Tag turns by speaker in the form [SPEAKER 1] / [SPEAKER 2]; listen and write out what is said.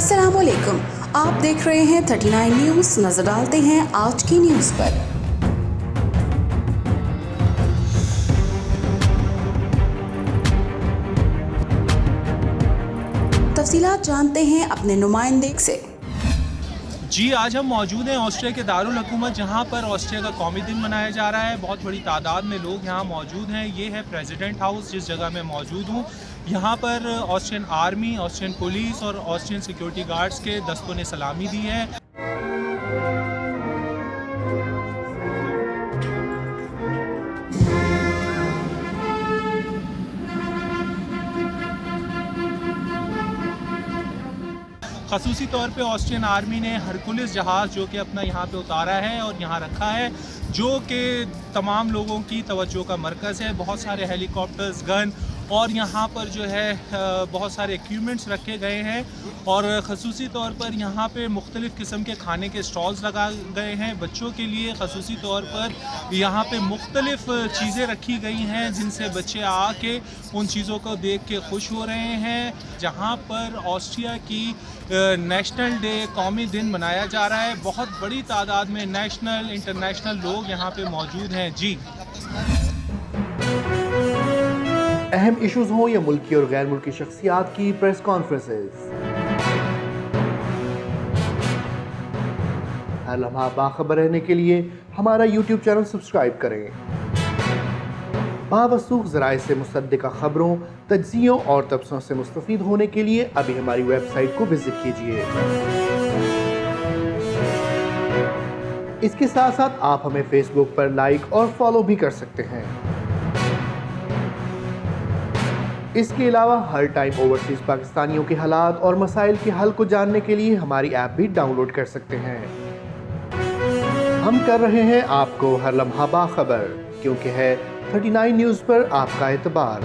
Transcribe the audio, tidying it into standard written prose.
[SPEAKER 1] अस्सलामुअलैकुम, आप देख रहे हैं 39 न्यूज़। नजर डालते हैं आज की न्यूज़ पर। तफसीलात जानते हैं अपने नुमाइंदे से।
[SPEAKER 2] जी, आज हम मौजूद हैं ऑस्ट्रिया के दारुल हुकूमत, जहाँ पर ऑस्ट्रिया का कौमी दिन मनाया जा रहा है। बहुत बड़ी तादाद में लोग यहाँ मौजूद हैं। ये है प्रेसिडेंट हाउस, जिस जगह मैं मौजूद हूँ। यहाँ पर ऑस्ट्रियन आर्मी, ऑस्ट्रियन पुलिस और ऑस्ट्रियन सिक्योरिटी गार्ड्स के दस्तों ने सलामी दी है। ख़ुसूसी तौर पे ऑस्ट्रियन आर्मी ने हरकुलिस जहाज़ जो कि अपना यहाँ पे उतारा है और यहाँ रखा है, जो कि तमाम लोगों की तवज्जो का मरकज़ है। बहुत सारे हेलीकॉप्टर्स, गन और यहाँ पर जो है बहुत सारे इक्विपमेंट्स रखे गए हैं और ख़ुसूसी तौर पर यहाँ पे मुख्तलिफ़ किस्म के खाने के स्टॉल्स लगा गए हैं। बच्चों के लिए ख़ुसूसी तौर पर यहाँ पे मुख्तलिफ़ चीज़ें रखी गई हैं, जिनसे बच्चे आके उन चीज़ों को देख के खुश हो रहे हैं। जहाँ पर ऑस्ट्रिया की नेशनल डे, कौमी दिन मनाया जा रहा है। बहुत बड़ी तादाद में नेशनल, इंटरनेशनल लोग यहाँ पे मौजूद हैं। जी,
[SPEAKER 3] अहम इश्यूज हों या मुल्की और गैर मुल्की शख्सियात की प्रेस कॉन्फ्रेंसेस, हर लम्हा बाखबर रहने के लिए हमारा YouTube चैनल सब्सक्राइब करें। बावसूख ज़राए से मुसद्दिक़ा खबरों, तज्ज़ियों और तबसरों से मुस्तफ़ीद होने के लिए अभी हमारी वेबसाइट को विजिट कीजिए। इसके साथ साथ आप हमें फेसबुक पर लाइक और फॉलो भी कर सकते हैं। इसके अलावा हर टाइम ओवरसीज़ पाकिस्तानियों के हालात और मसाइल के हल को जानने के लिए हमारी ऐप भी डाउनलोड कर सकते हैं। हम कर रहे हैं आपको हर लम्हा बाखबर, क्योंकि है 39 न्यूज़ पर आपका एतबार।